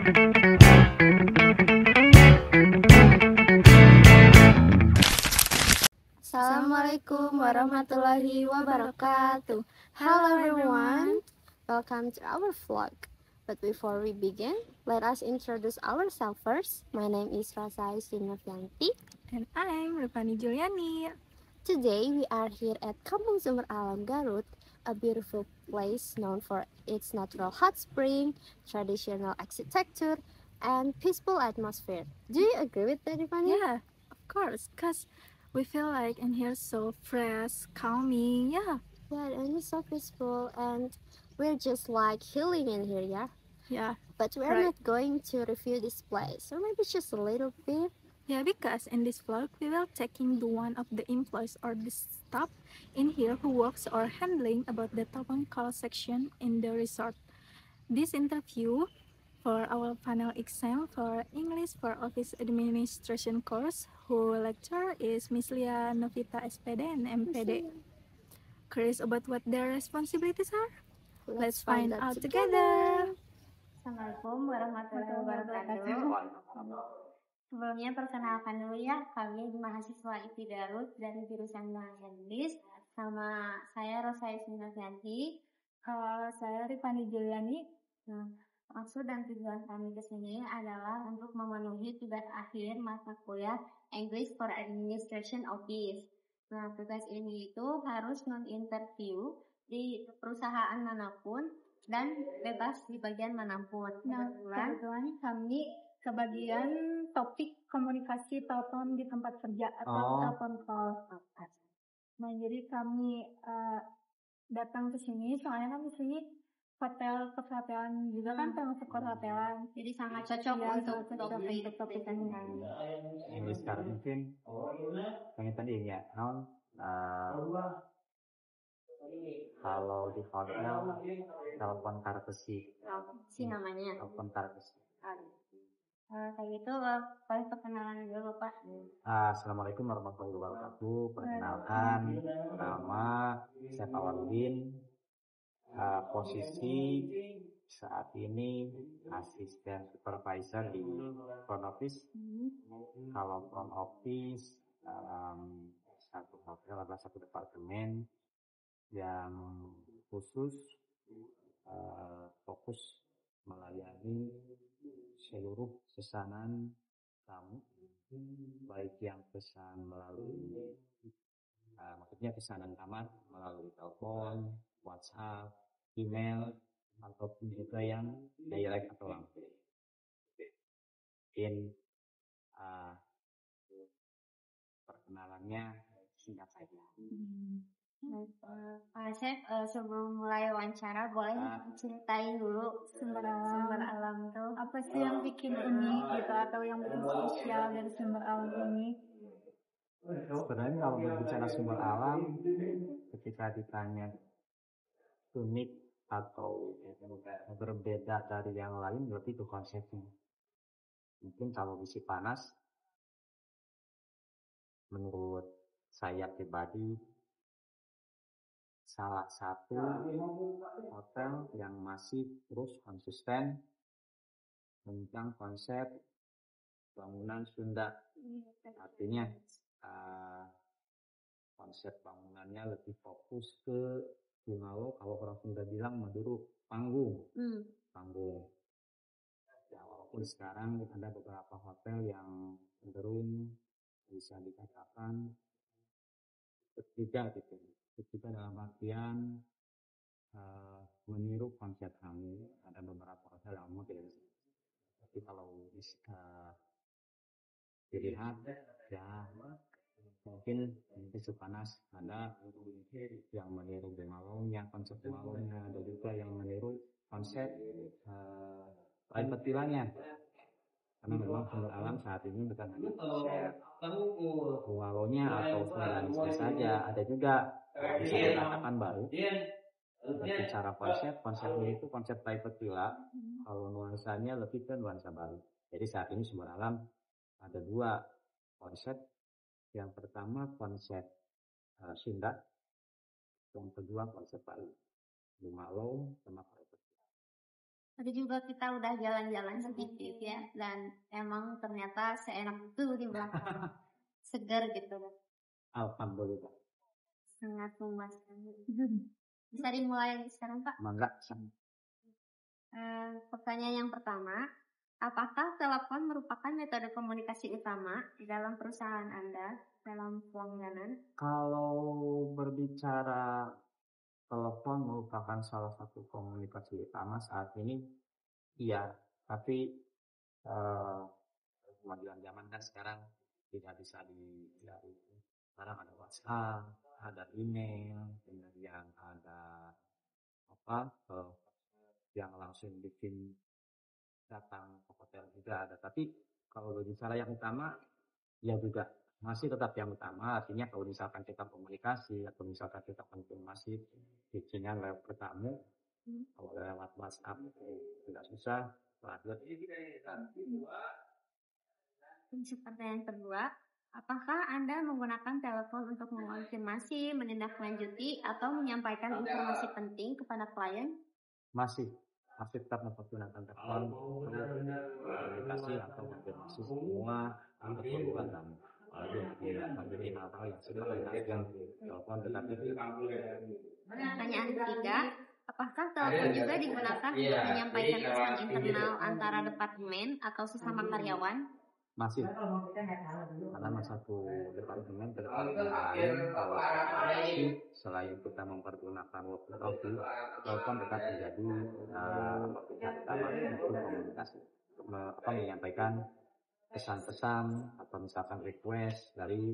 Assalamualaikum warahmatullahi wabarakatuh. Hello everyone, welcome to our vlog. But before we begin, let us introduce ourselves first. My name is Rasa Isinovianti. And I'm Rupani Juliani. Today we are here at Kampung Sumber Alam Garut, a beautiful place known for its natural hot spring, traditional architecture, and peaceful atmosphere. Do you agree with that, Rupani? Yeah, of course, because we feel like in here so fresh, calming, yeah. Yeah, and it's so peaceful, and we're just like healing in here, yeah? Yeah, But we're right. not going to review this place, or maybe just a little bit. Yeah, because in this vlog, we will taking the one of the employees or the staff in here who works or handling about the telephone call section in the resort. This interview for our final exam for English for Office Administration course, who lecturer is Miss Lia Novita SPD and MPD. Curious about what their responsibilities are? Let's find out together. Assalamualaikum warahmatullahi wabarakatuh. Sebelumnya perkenalkan dulu ya, kami mahasiswa IPI Garut dari jurusan Bahasa Inggris. Sama saya Rosa Isinovianti. Saya Ripani Juliani. Maksud dan tujuan kami ke sini adalah untuk memenuhi tugas akhir mata kuliah English for Administration Office. Nah, tugas ini itu harus menginterview di perusahaan manapun dan bebas di bagian manapun. Nah, kebetulan kami kebagian topik komunikasi telepon di tempat kerja atau telepon call. Nah, jadi kami datang ke sini soalnya kan di sini hotel perhotelan juga kan termasuk perhotelan. Jadi sangat cocok untuk topik ini. Ini sekarang mungkin kami tadi ya, kalau di hotel telepon kartesi. Si namanya. Telepon kartesi. Kayak gitu, paling perkenalan dulu Pak. Assalamualaikum warahmatullahi wabarakatuh. Perkenalkan, nama saya Pawarudin. Posisi saat ini asisten supervisor di front office. Kalau front office satu hotel adalah satu departemen yang khusus fokus melayani seluruh pesanan tamu, baik yang pesan melalui maksudnya pesanan kamar melalui telepon, WhatsApp, email, ataupun juga yang direct atau langsung. Mungkin perkenalannya singkat saja. Pak Chef, sebelum mulai wawancara boleh ceritain dulu sumber alam itu apa sih yang bikin unik gitu atau yang bikin spesial dari sumber alam ini? Sebenarnya kalau berbicara sumber alam, ketika ditanya unik atau berbeda dari yang lain, berarti itu konsepnya. Mungkin kalau isi panas, menurut saya pribadi, salah satu hotel yang masih terus konsisten tentang konsep bangunan Sunda. Artinya konsep bangunannya lebih fokus ke Bungawo, kalau orang Sunda bilang Maduro, panggung. Ya, walaupun sekarang ada beberapa hotel yang cenderung bisa dikatakan ketiga gitu. Ketiga dalam artian meniru konsep kami. Ada beberapa hotel yang modern. Tapi kalau dilihat ya mungkin Supanas ada yang meniru Bungalongnya, konsep Bungalongnya, ada juga yang meniru konsep lain petilannya. Karena memang sumber alam saat ini bukan hanya konsep Bungalongnya atau Sundanisnya saja, ada juga bisa dikatakan baru. Bicara konsepnya itu konsep private villa, kalau nuansanya lebih ke nuansa Bali. Jadi saat ini sumber alam ada dua konsep. Yang pertama konsep Sunda, yang kedua konsep Bali, Bungalong sama private villa. Tadi juga kita udah jalan-jalan sedikit ya, dan emang ternyata seenak itu di belakang. Segar gitu, Alhamdulillah. sangat memuaskan. Bisa dimulai sekarang Pak. Mangga. Pertanyaan yang pertama, apakah telepon merupakan metode komunikasi utama dalam perusahaan Anda dalam pelangganan? Kalau berbicara telepon merupakan salah satu komunikasi utama saat ini, iya. Tapi kemajuan zaman kan sekarang tidak bisa dihindari. Sekarang ada WhatsApp, ada email, kemudian ada yang langsung bikin datang ke hotel juga ada. Tapi kalau berbicara yang utama, ya juga masih tetap yang utama. Artinya kalau misalkan kita komunikasi atau misalkan kita konfirmasi bikinnya lewat bertamu, kalau lewat WhatsApp tidak susah. Pertanyaan kedua, apakah Anda menggunakan telepon untuk mengonfirmasi, menindaklanjuti, atau menyampaikan informasi penting kepada klien? Masih tetap menggunakan telepon untuk komunikasi atau konfirmasi semua keperluan kami. Jadi hal-hal yang sifatnya yang telepon tetapi. Pertanyaan ketiga, apakah telepon juga digunakan untuk menyampaikan pesan internal antara departemen atau sesama karyawan? Masih, karena satu departemen ke departemen lain, kalau komunikasi selain kita mempergunakan walkie-talkie, telepon tetap menjadi utama untuk komunikasi, untuk menyampaikan pesan-pesan atau misalkan request dari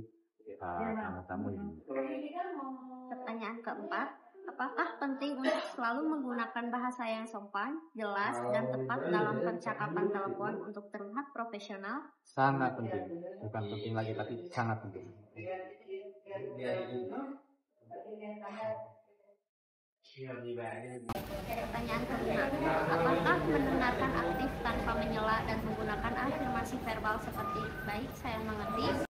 tamu-tamu ini. Pertanyaan keempat, apakah penting untuk selalu menggunakan bahasa yang sopan, jelas, dan tepat dalam percakapan telepon untuk terlihat profesional? Sangat penting, bukan penting lagi tapi sangat penting. Pertanyaan kelima, apakah mendengarkan aktif tanpa menyela dan menggunakan afirmasi verbal seperti baik, saya mengerti?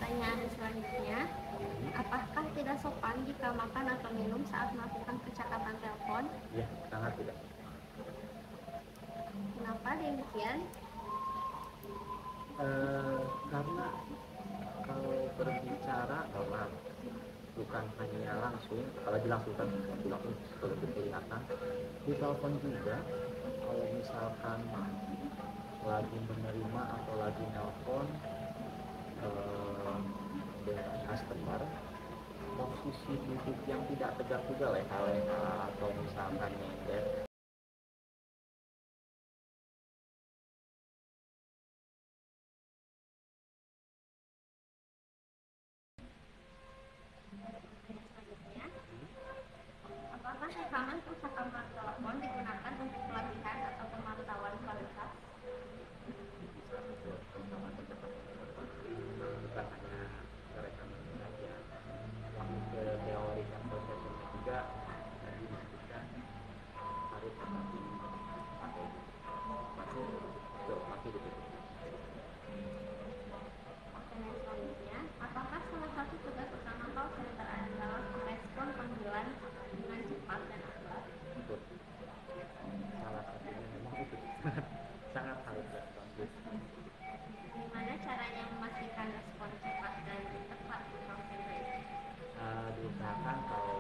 Pertanyaan selanjutnya, apakah tidak sopan jika makan atau minum saat melakukan percakapan telepon? Ya, sangat tidak. Kenapa demikian? Karena kalau berbicara bahwa bukan hanya langsung, apalagi langsung kan lebih kelihatan di telepon juga. Kalau misalkan lagi menerima atau lagi nelpon dengan customer, posisi duduk yang tidak tegak juga leha-leha atau misalkan nyender. Apakah rekaman percakapan telepon digunakan untuk pelatihan atau pemantauan kualitas? Bukan hanya rekaman saja, tapi ke teori dan prosesnya juga tadi disebutkan harus tetapi pakai masih ditutup. Pertanyaan selanjutnya, apakah salah satu tugas utama call center adalah merespon panggilan dengan cepat dan akurat? Betul. Salah satunya memang itu sangat harus responsif. Gimana caranya memastikan respon cepat dan tepat di call center itu? Diusahakan kalau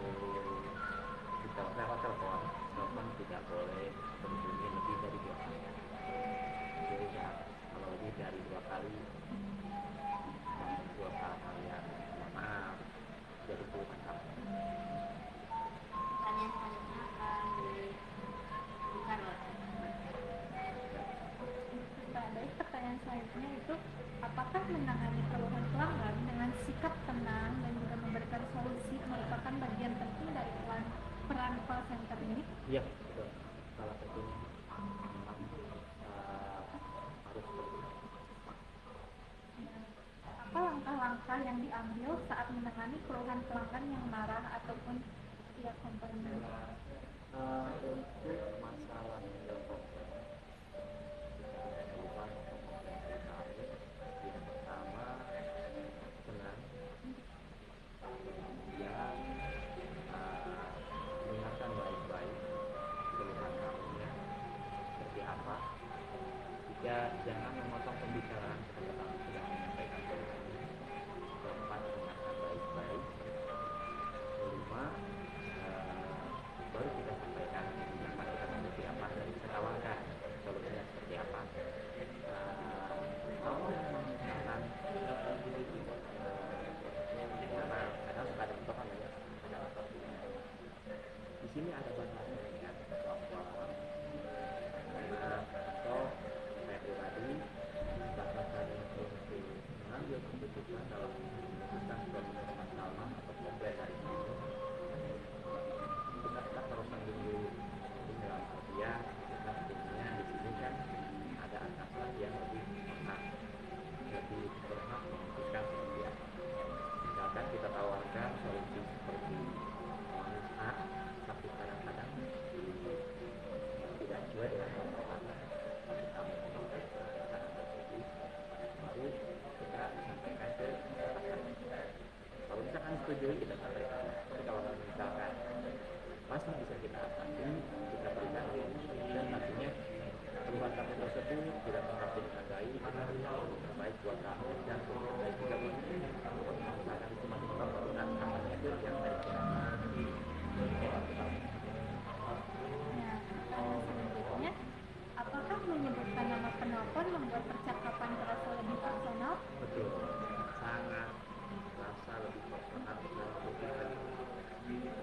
kita lewat telepon tidak boleh berbunyi lebih dari 2 kali. Jadi ya, kalau lebih dari 2 kali buat hal yang maaf jadi puluhan kali. Pertanyaan selanjutnya akan dibuka Baik, pertanyaan selanjutnya itu, apakah menangani keluhan pelanggan dengan sikap tenang dan juga memberikan solusi merupakan bagian penting dari peran call center ini? Iya, betul. Salah satunya memang harus seperti itu. Apa langkah-langkah yang diambil saat menangani menangani keluhan pelanggan yang marah ataupun pihak komplain? Untuk masalah telepon, yang pertama tenang, kemudian dengarkan baik-baik keluhan kamunya seperti apa. Tiga, jangan memotong pembicaraan ketika kamu sedang menyampaikan keluhannya. Keempat, dengarkan baik-baik. Kelima, baru kita sampaikan yang kita seperti apa dan kita tawarkan solusinya seperti apa. Kalau misalkan karena kadang suka ada bentrokan ya, ada sepertinya. Di sini ada batasannya bahwa atau saya pribadi batasan untuk mengambil keputusan dalam memutuskan suatu masalah atau komplain dari itu kita teruskan dulu dalam artian kita punya di sini kan ada atasan yang lebih berhak memutuskan seperti apa. Misalkan kita tawarkan solusi seperti A, tapi kadang-kadang tidak sesuai dengan permasalahan kita menyampaikan cara tersebut, baru kita sampaikan ke atasan. Kalau misalkan setuju kita sampaikan, tapi kalau misalkan masih bisa kita atasi, kita berikan dan nantinya keluhan kamu tersebut tidak tetap dihargai karena yang terbaik buat kamu dan yang terbaik juga buat misalkan cuma kita melakukan kampanye itu yang baik Selanjutnya, apakah menyebutkan nama penelpon membuat percakapan terasa lebih personal? betul, sangat terasa lebih personal dan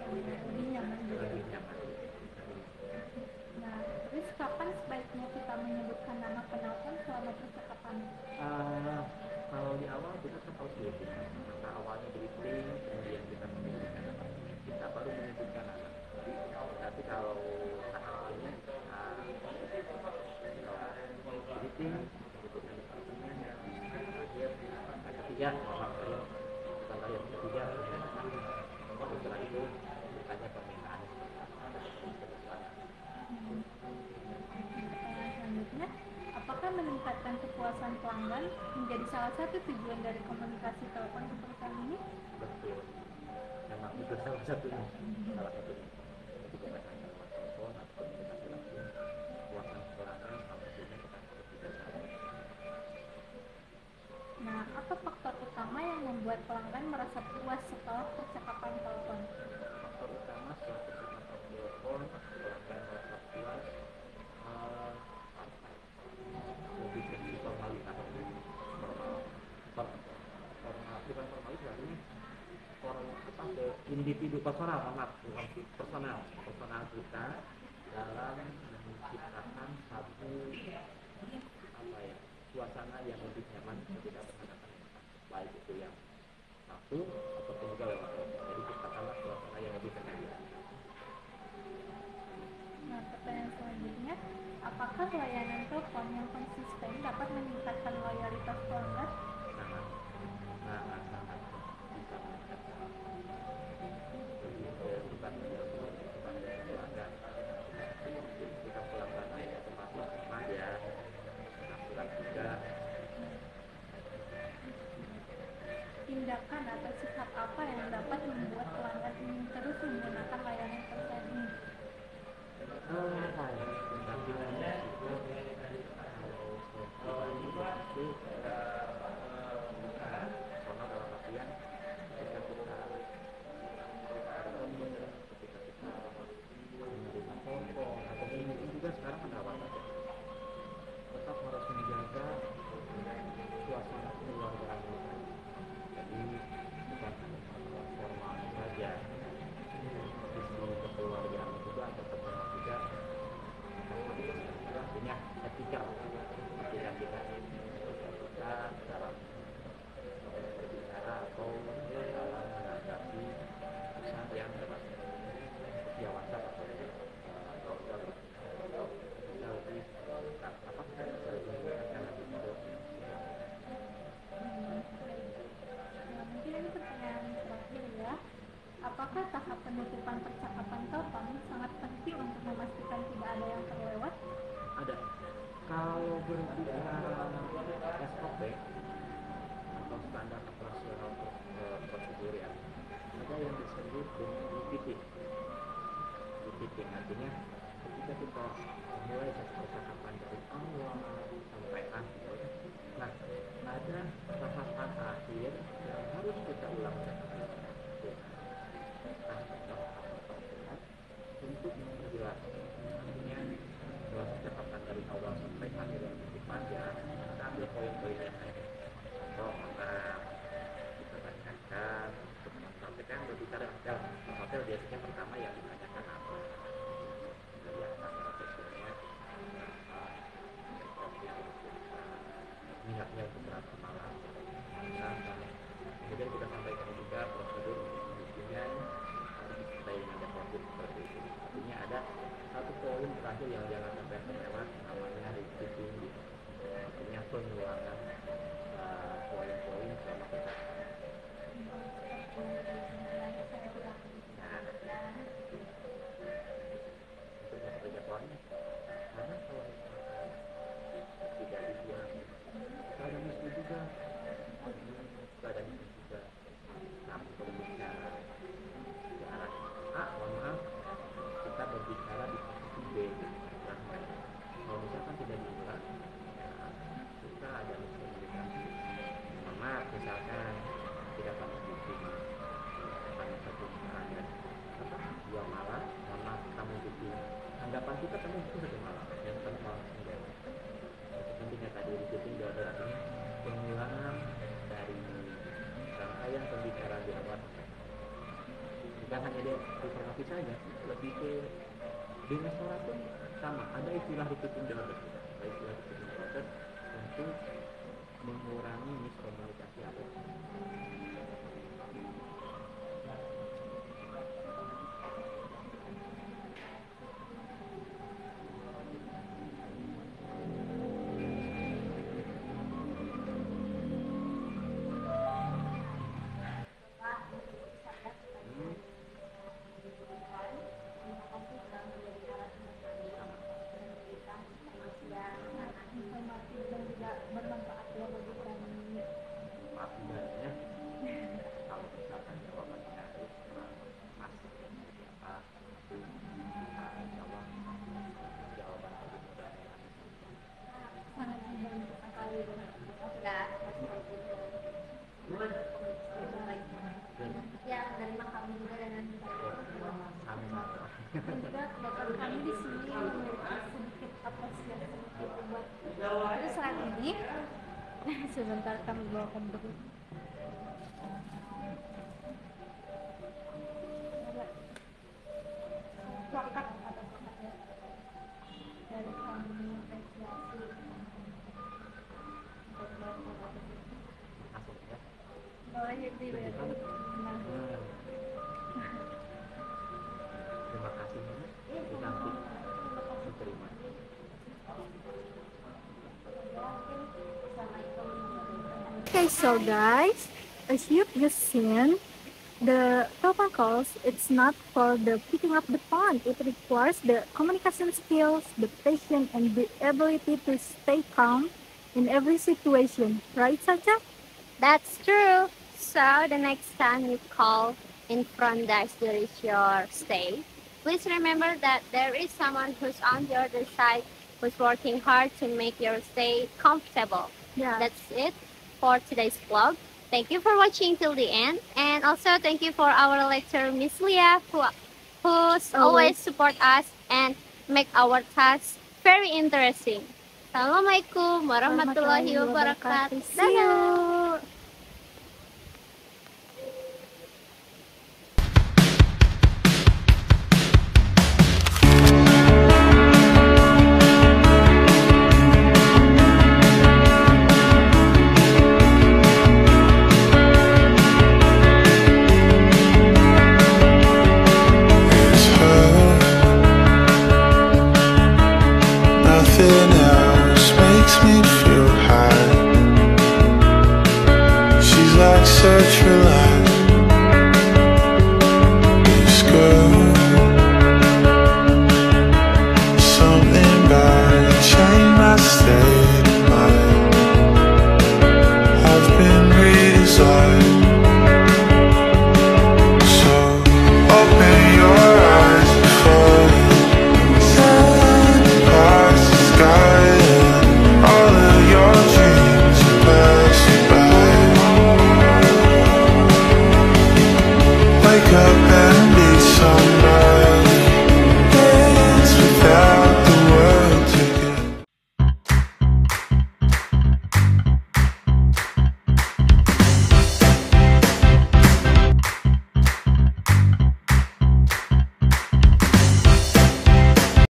Lebih nyaman juga. lebih nyaman. Nah, terus kapan sebaiknya kita menyebutkan nama penelpon selama percakapan? Kalau di awal kita kan harus briefing, maka awalnya briefing, kemudian kita memberikan kita baru menyebutkan nama. Tapi kalau awalnya briefing, menyebutkan departemennya, akhir, ketiga, maaf saya, bukan yang ketiga, setelah itu ditanya permintaan. Selanjutnya, apakah meningkatkan kepuasan pelanggan menjadi salah satu tujuan dari komunikasi telepon ke perusahaan ini? Betul, memang itu salah satunya. Ketika pasangan telepon atau komunikasi langsung, kepuasan pelanggan salah satunya kita harus tidak salah. Nah, apa faktor utama yang membuat pelanggan merasa puas setelah percakapan telepon? Faktor utama setelah percakapan telepon, pelanggan merasa puas, lebih ke formalitas, bukan formalitas ini ke individu personal, personal kita dalam menciptakan satu suasana yang lebih nyaman ketika berhadapan dengan baik itu yang langsung ataupun juga lewat telepon. Jadi ciptakanlah suasana yang lebih tenang. Nah, pertanyaan selanjutnya, apakah layanan telepon yang konsisten dapat meningkatkan loyalitas pelanggan? Sangat bisa meningkatkan bukan dari pelanggan. Ketika pelanggan naik otomatis nah ya penghasilan juga. Tindakan atau sikap apa yang dapat membuat pelanggan ingin terus menggunakan layanan perusahaan ini? dalam percakapan telepon sangat penting untuk memastikan tidak ada yang terlewat? Ada. Kalau berbicara SOP atau standar operasional prosedur ya, ada yang disebut dengan repeating. Repeating artinya ketika kita mulai satu percakapan dari awal sampai akhir, nah ada tahapan akhir yang harus kita ulang lagi. Untuk memperjelas, artinya dalam percakapan dari awal sampai akhir yang cukup panjang, kita ambil poin-poin yang lain. Contoh, kita tanyakan, sampai kan berbicara hotel biasanya pertama yang ditanyakan apa? Dari atas profesionalnya, minatnya untuk berapa malam, kemudian kita sampaikan juga prosedur dengan ada prosedur seperti itu. Artinya ada satu poin terakhir yang jangan sampai terlewat, namanya repeating, artinya pengulangan poin-poin selama kita. Nah, untuk masuk jadwalnya, karena kalau misalkan tidak dibuang, ada misi juga, ada misi juga. Namun berbicara ke arah A, mohon maaf, kita berbicara di posisi B. Nah, kalau misalkan tidak diulang, nah, kita ada miskomunikasi. Mohon maaf, misalkan tidak kamu booking hanya satu malam dan 2 malam, mohon maaf kamu booking. Anggapan kita kamu itu 1 malam, yang 1 malam sendiri. Itu pentingnya tadi booking jawaban artinya pengulangan dari rangkaian pembicaraan di awal sampai bukan hanya di informasi saja, lebih ke di restoran pun sama, ada istilah repeating the order, ada istilah repeating the order untuk mengurangi miskomunikasi apa. Informatif dan juga bermanfaat ya bagi kami. Maaf sebenarnya kalau misalkan jawabannya harus masuk seperti apa, insya Allah jawaban lebih mudah ya. Sangat membantu sekali. Ya, menerima kami juga dengan Sama. Dan juga bapak kami di sini memiliki sedikit apresiasi buat. Terus selain ini, sebentar kami bawakan dulu. Plakat atau plakatnya dari kami apresiasi. Masuk ya. Boleh dilihat. Nah, Terima kasih. Dicantik. Diterima. Okay, so guys, as you've just seen, the telephone calls, it's not for the picking up the phone. It requires the communication skills, the patience, and the ability to stay calm in every situation. Right, Sacha? That's true. So the next time you call in front desk during your stay, please remember that there is someone who's on the other side who's working hard to make your stay comfortable. Yeah. That's it for today's vlog. Thank you for watching till the end, and also thank you for our lecturer Miss Leah, who's always support us and make our tasks very interesting. Assalamualaikum warahmatullahi wabarakatuh. See you.